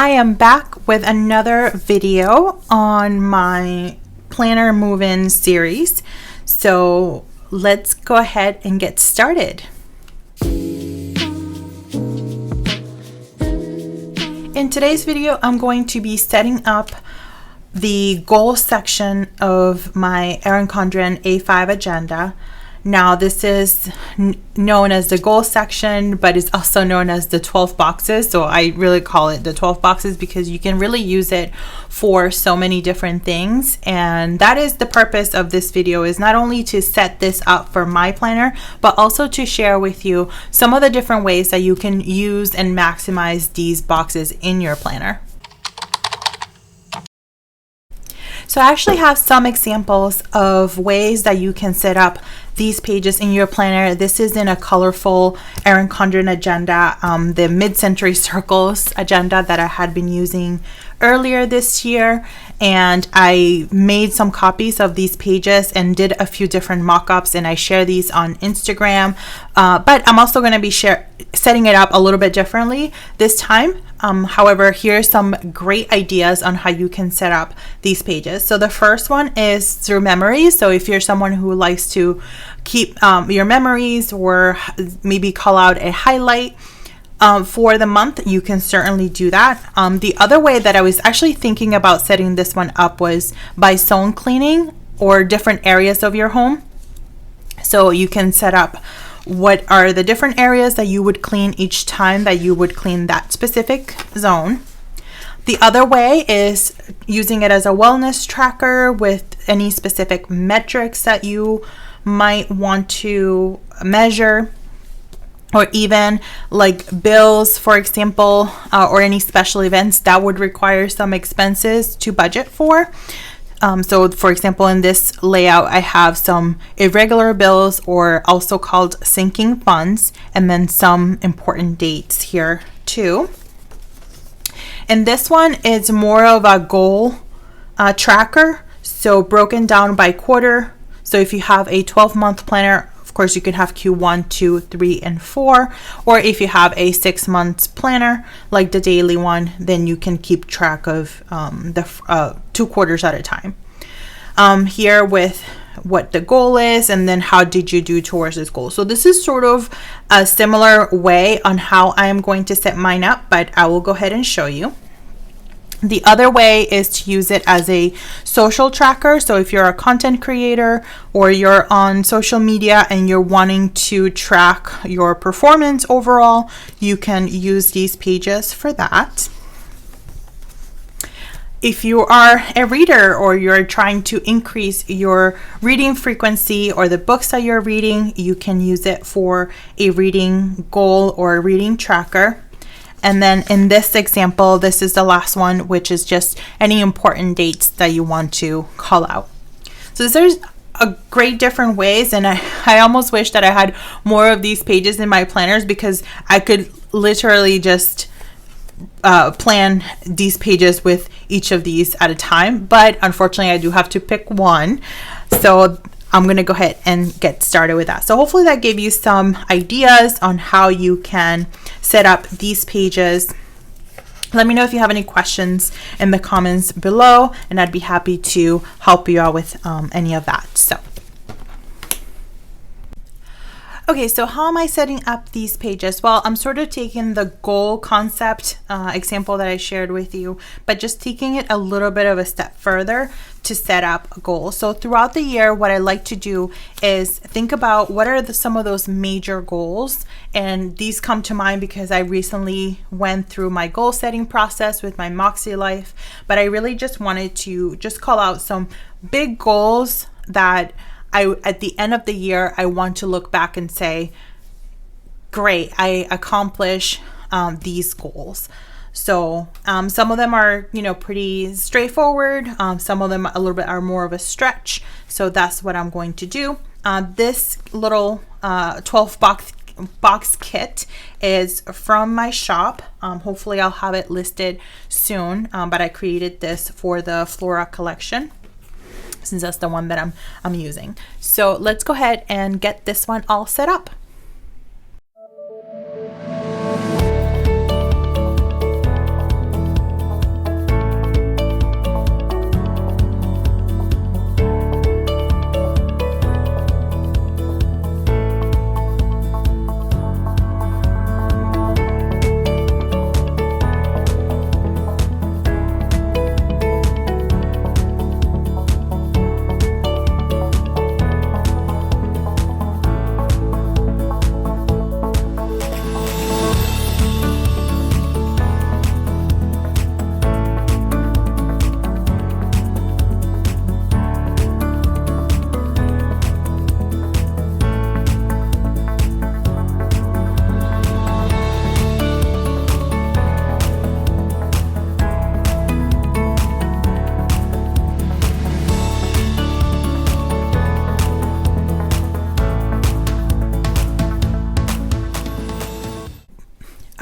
I am back with another video on my planner move-in series. So let's go ahead and get started. In today's video, I'm going to be setting up the goal section of my Erin Condren A5 agenda. Now this is known as the goal section, but it's also known as the 12 boxes. So I really call it the 12 boxes because you can really use it for so many different things. And that is the purpose of this video, is not only to set this up for my planner, but also to share with you some of the different ways that you can use and maximize these boxes in your planner. So I actually have some examples of ways that you can set up these pages in your planner. This is in a colorful Erin Condren agenda, the mid-century circles agenda that I had been using earlier this year. And I made some copies of these pages and did a few different mock-ups, and I share these on Instagram. But I'm also going to be setting it up a little bit differently this time. However, here are some great ideas on how you can set up these pages. So the first one is through memories. So if you're someone who likes to keep your memories, or maybe call out a highlight for the month, you can certainly do that. The other way that I was actually thinking about setting this one up was by zone cleaning or different areas of your home. So you can set up what are the different areas that you would clean each time that you would clean that specific zone. The other way is using it as a wellness tracker with any specific metrics that you might want to measure, or even like bills, for example, or any special events that would require some expenses to budget for. So for example, in this layout, I have some irregular bills, or also called sinking funds, and then some important dates here too. And this one is more of a goal tracker, so broken down by quarter. So if you have a 12-month planner, of course, you can have Q1, 2, 3, and 4. Or if you have a 6-month planner, like the daily one, then you can keep track of the 2 quarters at a time. Here with what the goal is, and then how did you do towards this goal. So this is sort of a similar way on how I am going to set mine up, but I will go ahead and show you. The other way is to use it as a social tracker. So if you're a content creator or you're on social media and you're wanting to track your performance overall, you can use these pages for that. If you are a reader or you're trying to increase your reading frequency or the books that you're reading, you can use it for a reading goal or a reading tracker. And then in this example, this is the last one, which is just any important dates that you want to call out. So there's a great different ways, and I almost wish that I had more of these pages in my planners, because I could literally just plan these pages with each of these at a time. But unfortunately, I do have to pick one. So I'm going to go ahead and get started with that. So hopefully that gave you some ideas on how you can set up these pages. Let me know if you have any questions in the comments below, and I'd be happy to help you out with any of that. Okay, so how am I setting up these pages? Well, I'm sort of taking the goal concept example that I shared with you, but just taking it a little bit of a step further to set up a goal. So throughout the year, what I like to do is think about what are some of those major goals. And these come to mind because I recently went through my goal setting process with my Moxie Life, but I really just wanted to just call out some big goals that at the end of the year, I want to look back and say, great, I accomplished these goals. So some of them are, pretty straightforward. Some of them a little bit are more of a stretch. So that's what I'm going to do. This little 12 box kit is from my shop. Hopefully I'll have it listed soon, but I created this for the Flora collection, since that's the one that I'm using. So let's go ahead and get this one all set up.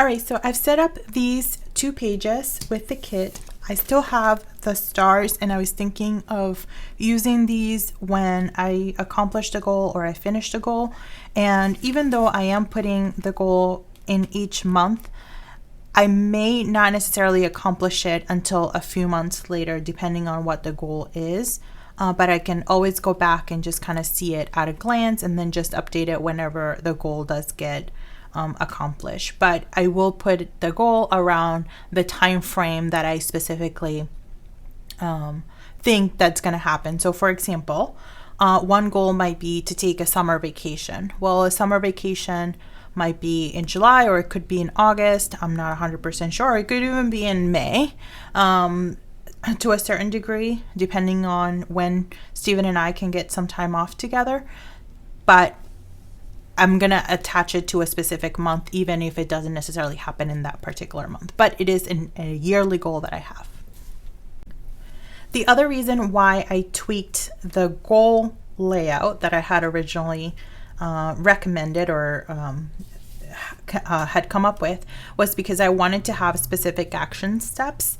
All right, so I've set up these 2 pages with the kit. I still have the stars, and I was thinking of using these when I accomplish the goal or I finish the goal. And even though I am putting the goal in each month, I may not necessarily accomplish it until a few months later, depending on what the goal is. But I can always go back and just kind of see it at a glance and then just update it whenever the goal does get accomplished. But I will put the goal around the time frame that I specifically think that's going to happen. So for example, one goal might be to take a summer vacation. Well, a summer vacation might be in July, or it could be in August. I'm not 100% sure. It could even be in May, to a certain degree, depending on when Steven and I can get some time off together. But I'm going to attach it to a specific month, even if it doesn't necessarily happen in that particular month. But it is a yearly goal that I have. The other reason why I tweaked the goal layout that I had originally recommended or had come up with was because I wanted to have specific action steps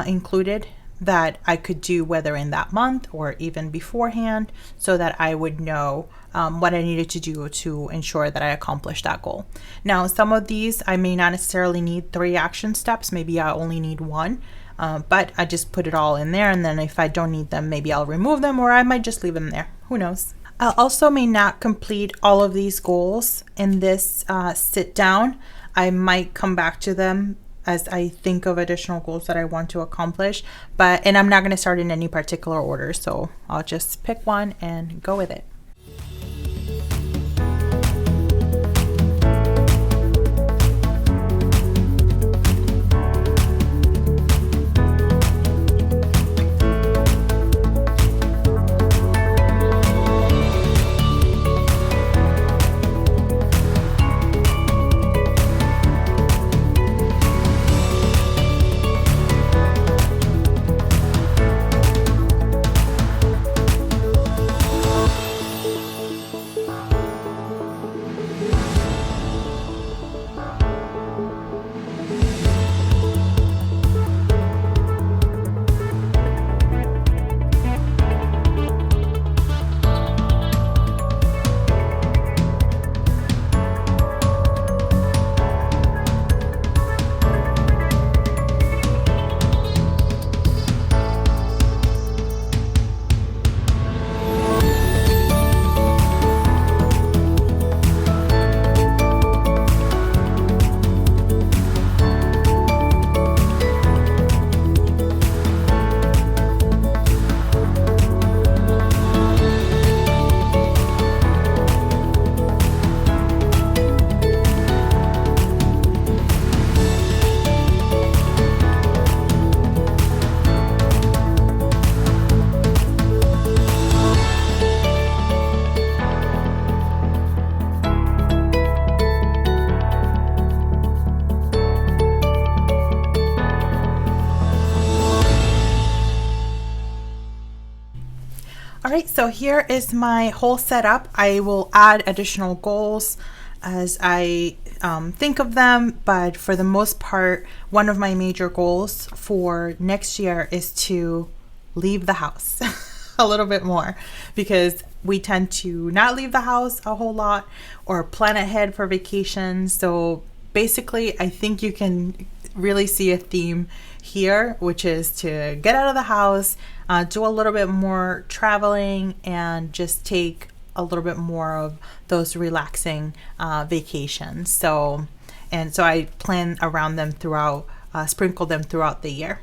included that I could do whether in that month or even beforehand, so that I would know what I needed to do to ensure that I accomplished that goal. Now, some of these I may not necessarily need 3 action steps. Maybe I only need 1, but I just put it all in there, and then if I don't need them, maybe I'll remove them, or I might just leave them there. Who knows? I also may not complete all of these goals in this sit down. I might come back to them as I think of additional goals that I want to accomplish, and I'm not going to start in any particular order, so I'll just pick one and go with it. All right, so here is my whole setup. I will add additional goals as I think of them, but for the most part, one of my major goals for next year is to leave the house a little bit more, because we tend to not leave the house a whole lot or plan ahead for vacations. So basically, I think you can really see a theme here, which is to get out of the house, do a little bit more traveling, and just take a little bit more of those relaxing vacations. So I plan around them throughout, sprinkle them throughout the year.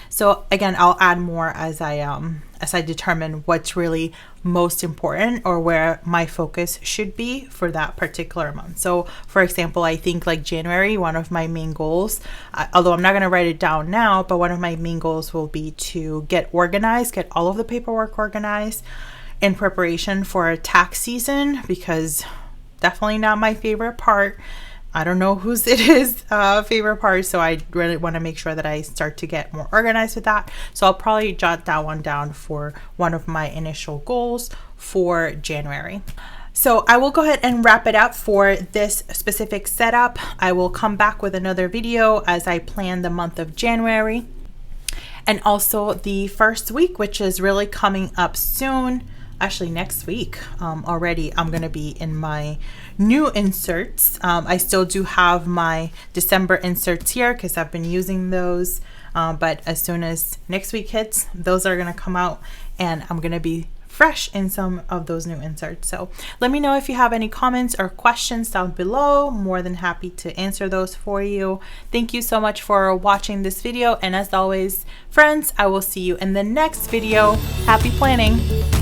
So again, I'll add more as I determine what's really most important or where my focus should be for that particular month. So for example, I think like January, one of my main goals, although I'm not going to write it down now, but one of my main goals will be to get organized, get all of the paperwork organized in preparation for tax season, because definitely not my favorite part. I don't know whose it is favorite part, so I really want to make sure that I start to get more organized with that. So I'll probably jot that one down for one of my initial goals for January. So I will go ahead and wrap it up for this specific setup. I will come back with another video as I plan the month of January and also the first week, which is really coming up soon. Actually next week already I'm going to be in my new inserts. I still do have my December inserts here because I've been using those, but as soon as next week hits, those are going to come out and I'm going to be fresh in some of those new inserts. So let me know if you have any comments or questions down below. More than happy to answer those for you. Thank you so much for watching this video, and as always, friends, I will see you in the next video. Happy planning!